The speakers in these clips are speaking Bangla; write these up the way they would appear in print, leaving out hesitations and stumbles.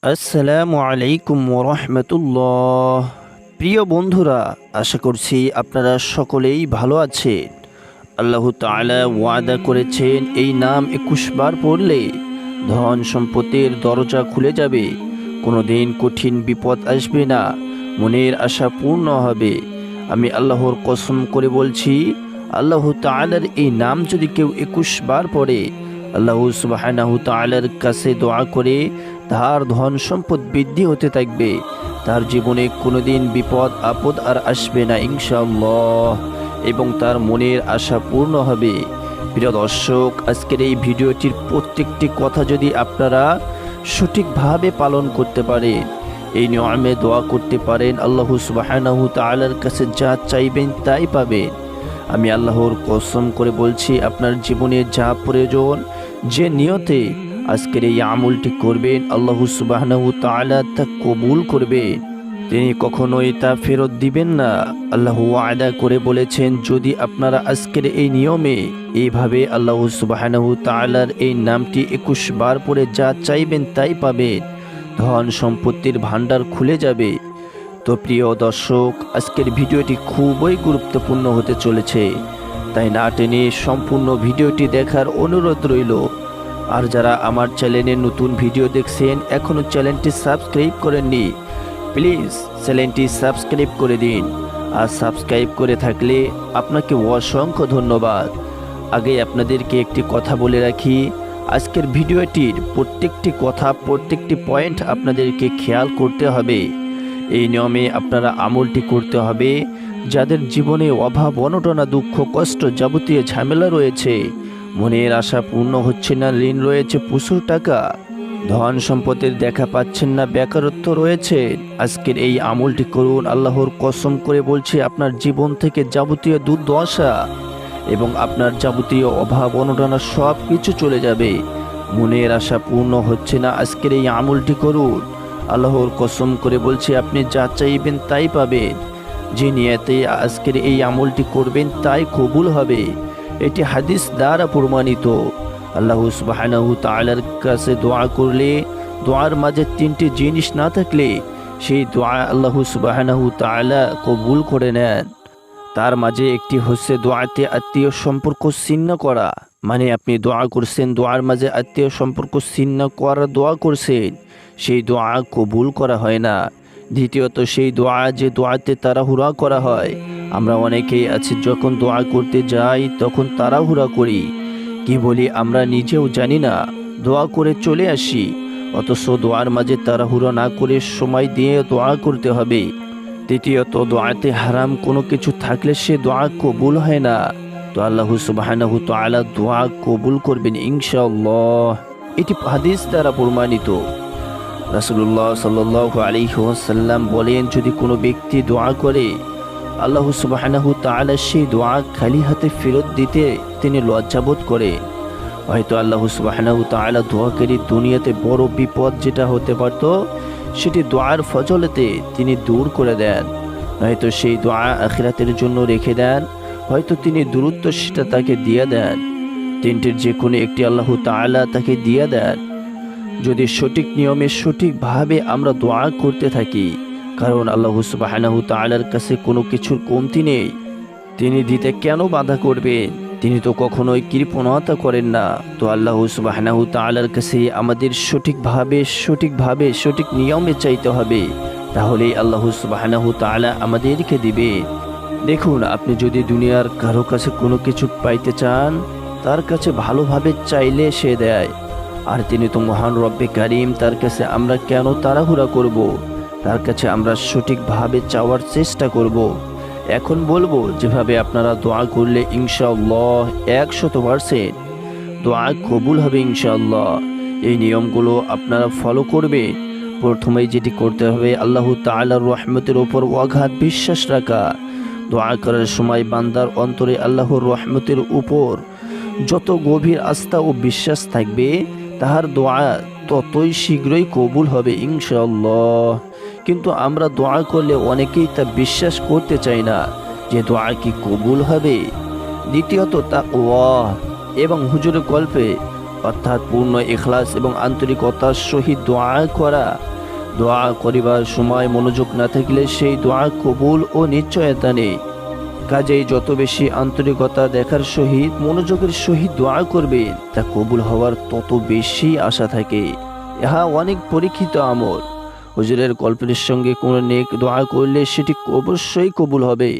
আসসালামু আলাইকুম ওরহমতুল্লাহ। প্রিয় বন্ধুরা, আশা করছি আপনারা সকলেই ভালো আছেন। আল্লাহ তাআলা ওয়াদা করেছেন এই নাম 21 বার পড়লে ধন সম্পদের দরজা খুলে যাবে, কোনো দিন কঠিন বিপদ আসবে না, মনের আশা পূর্ণ হবে। আমি আল্লাহর কসম করে বলছি, আল্লাহ তাআলার এই নাম যদি কেউ 21 বার পড়ে, আল্লাহ সুবহানাহু তাআলার কাছে দোয়া করে তার ধন সম্পদ বৃদ্ধি হতে থাকবে, তার জীবনে কোনোদিন বিপদ আপদ আর আসবে না ইনশাআল্লাহ, এবং তার মনের আশা পূর্ণ হবে। প্রিয় দর্শক, আজকের এই ভিডিওটির প্রত্যেকটি কথা যদি আপনারা সঠিকভাবে পালন করতে পারেন, এই নিয়মে দোয়া করতে পারেন, আল্লাহ সুবহানাহু তাআলার কাছে যা চাইবেন তাই পাবেন। আমি আল্লাহর কসম করে বলছি, আপনার জীবনে যা প্রয়োজন, যে নিয়তে আজকের এই আমলটি করবেন, আল্লাহ সুবহানাহু তাআলা তা কবুল করবেন। তিনি কখনোই তা ফেরত দিবেন না। আল্লাহ ওয়াদা করে বলেছেন, যদি আপনারা আজকের এই নিয়মে এইভাবে আল্লাহ সুবহানাহু তাআলার এই নামটি 21 বার পড়ে যা চাইবেন তাই পাবেন, ধন সম্পত্তির ভান্ডার খুলে যাবে। তো প্রিয় দর্শক, আজকের ভিডিওটি খুবই গুরুত্বপূর্ণ হতে চলেছে, তাই না টেনে সম্পূর্ণ ভিডিওটি দেখার অনুরোধ রইল। আর যারা আমার চ্যানেলে নতুন ভিডিও দেখছেন, এখনও চ্যানেলটি সাবস্ক্রাইব করেননি, প্লিজ চ্যানেলটি সাবস্ক্রাইব করে দিন। আর সাবস্ক্রাইব করে থাকলে আপনাকে অসংখ্য ধন্যবাদ। আগে আপনাদেরকে একটি কথা বলে রাখি, আজকের ভিডিওটির প্রত্যেকটি কথা, প্রত্যেকটি পয়েন্ট আপনাদেরকে খেয়াল করতে হবে। এই নিয়মে আপনারা আমলটি করতে হবে যাদের জীবনে অভাব অনটনা দুঃখ কষ্ট যাবতীয় ঝামেলা রয়েছে, মনের আশা পূর্ণ হচ্ছে না, ঋণ রয়েছে প্রচুর টাকা, ধন সম্পদের দেখা পাচ্ছেন না, বেকারত্ব রয়েছে। আজকের এই আমলটি করুন, আল্লাহর কসম করে বলছি, আপনার জীবন থেকে যাবতীয় দুর্দশা এবং আপনার যাবতীয় অভাব অনটনা সব কিছু চলে যাবে। মনের আশা পূর্ণ হচ্ছে না, আজকের এই আমলটি করুন। আল্লাহর কসম করে বলছি, আপনি যা চাইবেন তাই পাবেন। যে নিয়তে আজকের এই আমলটি করবেন তাই কবুল হবে, এটি হাদিস দ্বারা প্রমাণিত। আল্লাহ সুবহানাহু তাআলার কাছে দোয়া করলে, দোয়ার মাঝে তিনটি জিনিস না থাকলে সেই দোয়া আল্লাহ সুবহানাহু তাআলা কবুল করে নেন। তার মাঝে একটি হচ্ছে দোয়াতে আত্মীয় সম্পর্ক ছিন্ন করা, মানে আপনি দোয়া করছেন, দোয়ার মাঝে আত্মীয় সম্পর্ক ছিন্ন করার দোয়া করছেন, সেই দোয়া কবুল করা হয় না। দ্বিতীয়ত, সেই দোয়া যে দোয়াতে তাড়াহুড়া করা হয়, আমরা অনেকেই আছি যখন দোয়া করতে যাই তখন তাড়াহুড়া করি, কি বলি আমরা নিজেও জানি না, দোয়া করে চলে আসি। অথচ দোয়ার মাঝে তাড়াহুড়া না করে সময় দিয়ে দোয়া করতে হবে। তৃতীয়ত, দোয়াতে হারাম কোনো কিছু থাকলে সে দোয়া কবুল হয় না। তো আল্লাহ সুবহানাহু তাআলা দোয়া কবুল করবেন ইনশাআল্লাহ, এটি হাদিস দ্বারা প্রমাণিত। রাসূলুল্লাহ সাল্লাল্লাহু আলাইহি ওয়াসাল্লাম বলেন, যদি কোনো ব্যক্তি দোয়া করে, আল্লাহ সুবহানাহু তাআলা সেই দোয়া খালি হাতে ফেরত দিতে তিনি লজ্জাবোধ করে। হয়তো আল্লাহ সুবহানাহু তাআলা দোয়াকারী দুনিয়াতে বড় বিপদ যেটা হতে পারত, সেটি দোয়ার ফজলতে তিনি দূর করে দেন। হয়তো সেই দোয়া আখিরাতের জন্য রেখে দেন, হয়তো তিনি দূরত্ব সেটা তাকে দিয়ে দেন। তিনটির যে কোনো একটি আল্লাহ তাআলা তাকে দিয়ে দেন, যদি সঠিক নিয়মে সঠিকভাবে আমরা দোয়া করতে থাকি। কারণ আল্লাহ সুবহানাহু তাআলার কাছে কোনো কিছুর কমতি নেই, তিনি দিতে কেন বাধা করবেন? তিনি তো কখনোই কৃপণতা করেন না। তো আল্লাহ সুবহানাহু তাআলার কাছে আমাদের সঠিক নিয়মে চাইতে হবে, তাহলেই আল্লাহ সুবহানাহু তাআলা আমাদেরকে দিবে। দেখুন, আপনি যদি দুনিয়ার কারো কাছে কোনো কিছু পাইতে চান, তার কাছে ভালোভাবে চাইলে সে দেয়। আর তিনি তো মহান রব্বে কারিম, তার কাছে আমরা কেন তাড়াহুড়া করব? তার কাছে আমরা সঠিকভাবে চাওয়ার চেষ্টা করব। এখন বলবো, যেভাবে আপনারা দোয়া করলে ইনশাআল্লাহ 100% দোয়া কবুল হবে ইনশাআল্লাহ। এই নিয়মগুলো আপনারা ফলো করবে। প্রথমেই যেটি করতে হবে, আল্লাহ তাআলার রহমতের ওপর অগাধ বিশ্বাস রাখা। দোয়া করার সময় বান্দার অন্তরে আল্লাহর রহমতের উপর যত গভীর আস্থা ও বিশ্বাস থাকবে, তাহার দোয়া ততই শীঘ্রই কবুল হবে ইনশাআল্লাহ। কিন্তু আমরা দোয়া করলে অনেকেই তা বিশ্বাস করতে চাই না যে দোয়া কি কবুল হবে। দ্বিতীয়ত, তাকওয়া এবং হুজুরের গল্পে অর্থাৎ পূর্ণ ইখলাস এবং আন্তরিকতার সহিত দোয়া করা। দোয়া করিবার সময় মনোযোগ না থাকলে সেই দোয়া কবুল ও নিশ্চয়তা নেই। কাজেই যত বেশি আন্তরিকতা দেখার সহিত মনোযোগের সহিত দোয়া করবেন, তা কবুল হওয়ার তত বেশি আশা থাকে। ইহা অনেক পরীক্ষিত আমল। হুজুরের কল্পের সঙ্গে কোনো নেক দোয়া করলে সেটি অবশ্যই কবুল হবে।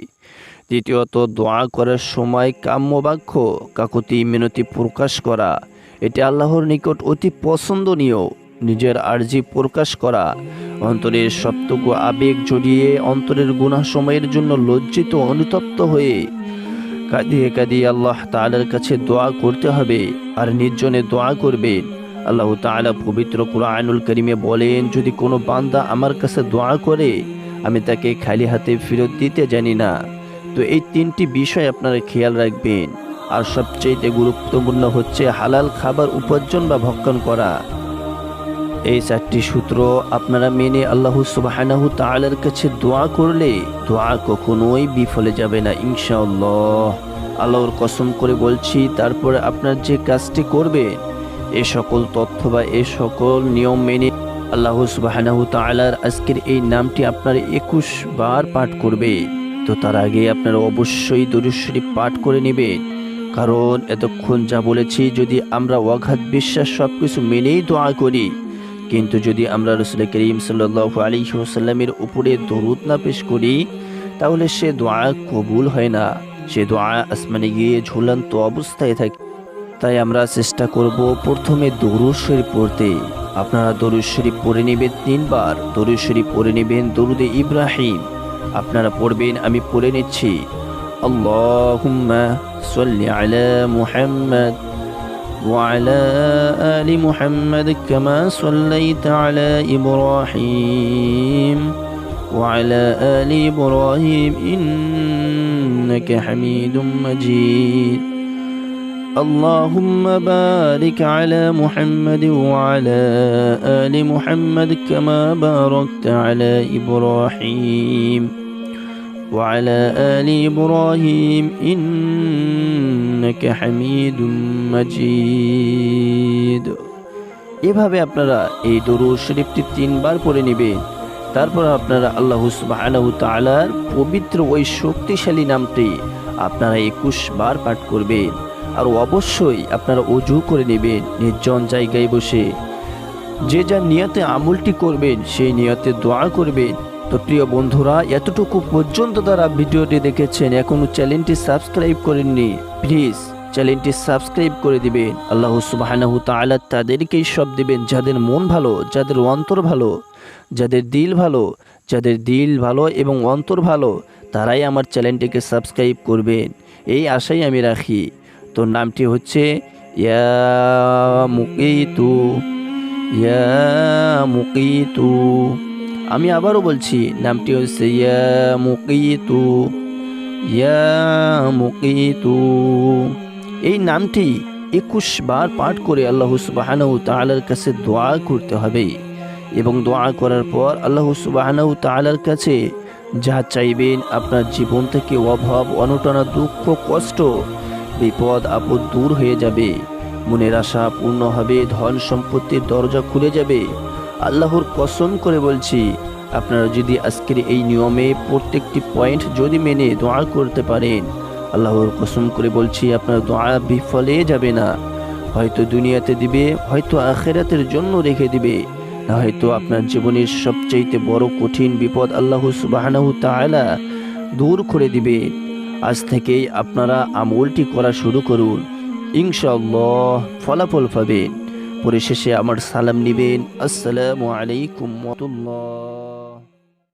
দ্বিতীয়ত, দোয়া করার সময় কাম্য বাক্য, কাকুতি মিনতি প্রকাশ করা, এটি আল্লাহর নিকট অতি পছন্দনীয়। নিজের আর্জি প্রকাশ করা, অন্তরের সবটুকু আবেগ জড়িয়ে অন্তরের গুনাহ সময়ের জন্য লজ্জিত অনুতপ্ত হয়ে কাঁদিয়ে কাঁদিয়ে আল্লাহ তাআলার কাছে দোয়া করতে হবে। আর নির্জনে দোয়া করবেন। আল্লাহ তাআলা পবিত্র কুরআনুল কারীমে বলেন, যদি কোনো বান্দা আমার কাছে দোয়া করে, আমি তাকে খালি হাতে ফেরত দিতে জানি না। তো এই তিনটি বিষয় আপনারা খেয়াল রাখবেন। আর সবচেয়ে গুরুত্বপূর্ণ হচ্ছে হালাল খাবার উপার্জন বা ভক্ষণ করা। এই চারটি সূত্র আপনারা মেনে আল্লাহ সুবহানাহু তাআলার কাছে দোয়া করলে দোয়া কখনোই বিফলে যাবে না ইনশাআল্লাহ। আল্লাহর কসম করে বলছি, তারপরে আপনার যে কাজটি করবেন, এ সকল তথ্য বা এ সকল নিয়ম মেনে আল্লাহ সুবহানাহু তাআলার আজকের এই নামটি আপনারা 21 বার পাঠ করবেন। তো তার আগে আপনারা অবশ্যই দরুদ শরীফ পাঠ করে নেবেন। কারণ এতক্ষণ যা বলেছি, যদি আমরা অগাধ বিশ্বাস সব কিছু মেনেই দোয়া করি, কিন্তু যদি আমরা রাসূল করিম সাল্লাল্লাহু আলাইহি ওয়াসাল্লামের উপরে দরুদ না পেশ করি, তাহলে সে দোয়া কবুল হয় না। সে দোয়া আসমানে গিয়ে ঝুলন্ত অবস্থায় থাকে। তাই আমরা চেষ্টা করব প্রথমে দরুদ শরীফ পড়তে। আপনারা দরুদ শরীফ পড়ে নেবেন 3 বার। দরুদ শরীফ পড়ে নেবেন দরুদে ইব্রাহিম। আপনারা পড়বেন, আমি পড়ে নিচ্ছি। আল্লাহুম্মা সাল্লি আলা মুহাম্মাদ وعلى آل محمد كما صليت على إبراهيم وعلى آل إبراهيم إنك حميد مجيد اللهم بارك على محمد وعلى آل محمد كما باركت على إبراهيم وعلى آل إبراهيم إنك حميد مجيد। এভাবে আপনারা এই দরুদ শরীফটি 3 বার পড়ে নেবেন। তারপর আপনারা আল্লাহ সুবহানাহু তাআলার পবিত্র ওই শক্তিশালী নামটি আপনারা 21 বার পাঠ করবেন। আর অবশ্যই আপনারা ওযু করে নেবেন নির্জন জায়গায় বসে। যে যা নিয়তে আমলটি করবেন, সেই নিয়তে দোয়া করবেন। তো প্রিয় বন্ধুরা, এতটুকু পর্যন্ত যারা ভিডিওটি দেখেছেন, এখনো চ্যানেলটি সাবস্ক্রাইব করেননি, প্লিজ চ্যানেলটি সাবস্ক্রাইব করে দিবেন। আল্লাহ সুবহানাহু তাআলা তাদেরকেই সব দিবেন যাদের মন ভালো, যাদের অন্তর ভালো, যাদের দিল ভালো এবং অন্তর ভালো, তারাই আমার চ্যানেলটিকে সাবস্ক্রাইব করবেন, এই আশাই আমি রাখি। তো নামটি হচ্ছে ইয়া মুকিতু। আমি আবারও বলছি, নামটি হচ্ছে ইয়া মুকিতু। এই নামটি 21 বার পাঠ করে আল্লাহ সুবহানাহু তাআলার কাছে দোয়া করতে হবে। এবং দোয়া করার পর আল্লাহ সুবহানাহু তাআলার কাছে যা চাইবেন, আপনার জীবন থেকে অভাব অনটনা, দুঃখ কষ্ট, বিপদ আপদ দূর হয়ে যাবে, মনের আশা পূর্ণ হবে, ধন সম্পত্তির দরজা খুলে যাবে। আল্লাহর কসম করে বলছি, আপনারা যদি আজকের এই নিয়মে প্রত্যেকটি পয়েন্ট যদি মেনে দোয়া করতে পারেন, আল্লাহর কসম করে বলছি, আপনার দোয়া বিফলে যাবে না। হয়তো দুনিয়াতে দিবে, হয়তো আখিরাতের জন্য রেখে দিবে, না হয়তো আপনার জীবনের সবচেয়ে বড় কঠিন বিপদ আল্লাহ সুবহানাহু তাআলা দূর করে দিবে। আজ থেকেই আপনারা আমলটি করা শুরু করুন, ইনশাআল্লাহ ফলাফল পাবেন। পরিশেষে আমার সালাম নিবেন। আসসালামু আলাইকুম ওয়া রাহমাতুল্লাহ।